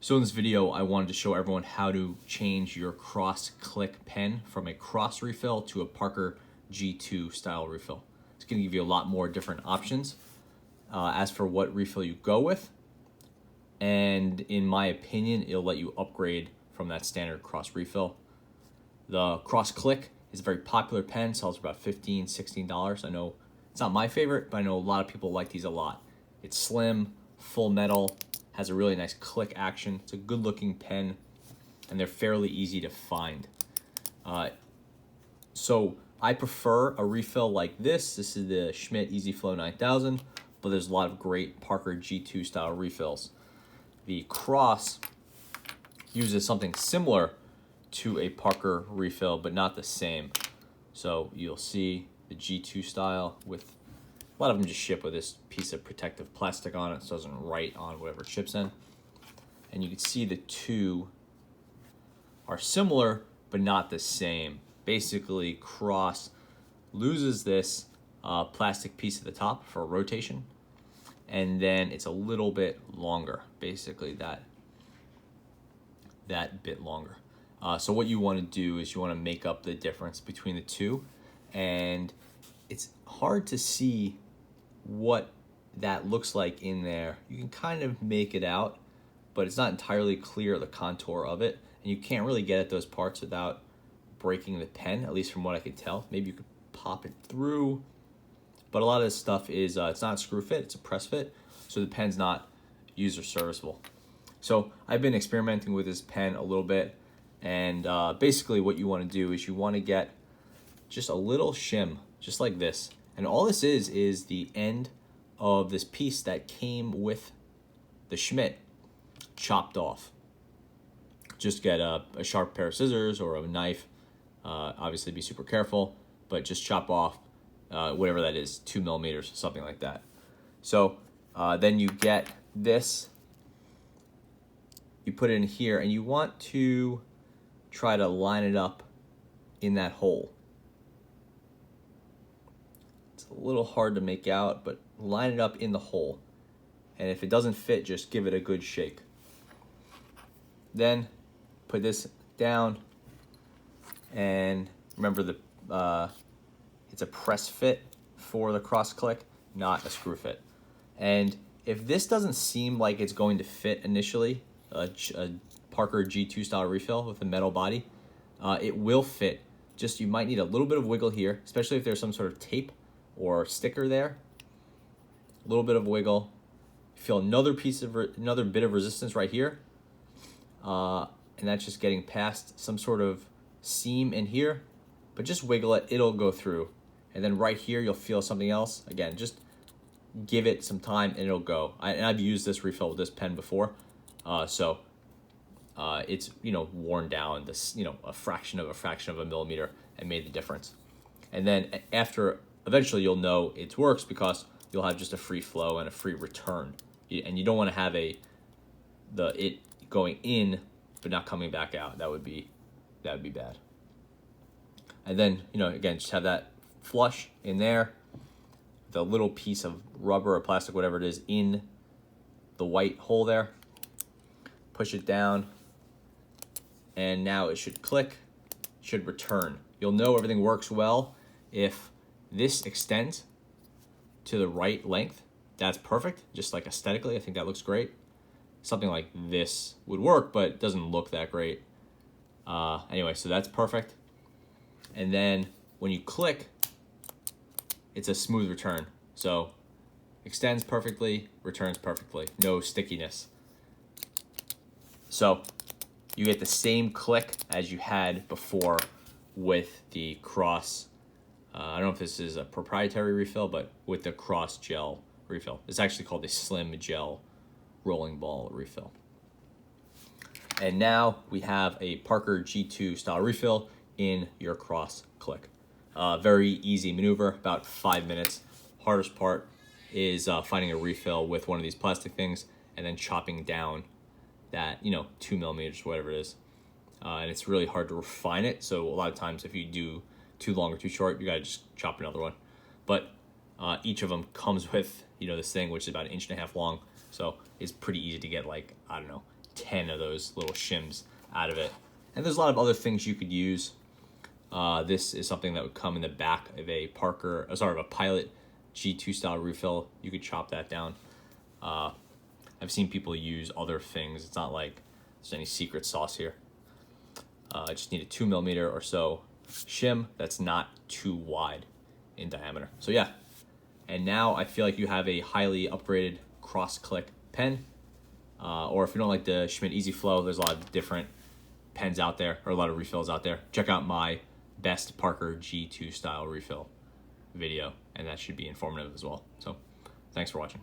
So in this video, I wanted to show everyone how to change your cross-click pen from a cross refill to a Parker G2 style refill. It's going to give you a lot more different options as for what refill you go with. And in my opinion, it'll let you upgrade from that standard cross refill. The cross-click is a very popular pen, sells for about $15, $16. I know it's not my favorite, but I know a lot of people like these a lot. It's slim, full metal, has a really nice click action. It's a good looking pen, and they're fairly easy to find. So I prefer a refill like this. This is the Schmidt EasyFlow 9000, but there's a lot of great Parker G2 style refills. The Cross uses something similar to a Parker refill, but not the same. So you'll see the G2 style with a lot of them just ship with this piece of protective plastic on it so it doesn't write on whatever it ships in. And you can see the two are similar, but not the same. Basically, Cross loses this plastic piece at the top for rotation, and then it's a little bit longer, basically that bit longer. So what you want to do is you want to make up the difference between the two, and it's hard to see what that looks like in there. You can kind of make it out, but it's not entirely clear the contour of it, and you can't really get at those parts without breaking the pen, at least from what I could tell. Maybe you could pop it through, but a lot of this stuff is it's not a screw fit, it's a press fit, so the pen's not user serviceable. So I've been experimenting with this pen a little bit, and basically what you want to do is you want to get just a little shim, just like this. And all this is the end of this piece that came with the Schmidt chopped off. Just get a sharp pair of scissors or a knife. Obviously be super careful, but just chop off whatever that is, 2 millimeters, something like that. So then you get this, you put it in here, and you want to try to line it up in that hole. It's a little hard to make out, but line it up in the hole. And if it doesn't fit, just give it a good shake. Then put this down, and remember it's a press fit for the cross click, not a screw fit. And if this doesn't seem like it's going to fit initially, a Parker G2 style refill with a metal body, it will fit. Just you might need a little bit of wiggle here, especially if there's some sort of tape or sticker there. A little bit of wiggle. Feel another bit of resistance right here, and that's just getting past some sort of seam in here. But just wiggle it; it'll go through. And then right here, you'll feel something else. Again, just give it some time, and it'll go. And I've used this refill with this pen before, so it's worn down this a fraction of a millimeter and made the difference. And then eventually you'll know it works because you'll have just a free flow and a free return, and you don't want to have it going in but not coming back out. That would be bad. And then again, just have that flush in there, the little piece of rubber or plastic, whatever it is, in the white hole there. Push it down, and now it should click, should return. You'll know everything works well if this extends to the right length. That's perfect, just like aesthetically, I think that looks great. Something like this would work, but it doesn't look that great. Anyway, so that's perfect. And then when you click, it's a smooth return. So extends perfectly, returns perfectly, no stickiness. So you get the same click as you had before with the Cross. I don't know if this is a proprietary refill, but with the Cross gel refill. It's actually called the Slim Gel Rolling Ball refill. And now we have a Parker G2 style refill in your Cross click. Very easy maneuver, about 5 minutes. Hardest part is finding a refill with one of these plastic things and then chopping down that 2 millimeters, whatever it is, and it's really hard to refine it. So a lot of times if you do too long or too short, you gotta just chop another one. But each of them comes with this thing which is about 1.5 inches long, so it's pretty easy to get, like, I don't know, 10 of those little shims out of it. And there's a lot of other things you could use. This is something that would come in the back of a Pilot G2 style refill. You could chop that down. I've seen people use other things. It's not like there's any secret sauce here. I just need a 2mm or so shim that's not too wide in diameter. So yeah, and now I feel like you have a highly upgraded cross-click pen. Or if you don't like the Schmidt Easy Flow, there's a lot of different pens out there, or a lot of refills out there. Check out my best Parker G2 style refill video, and that should be informative as well. So thanks for watching.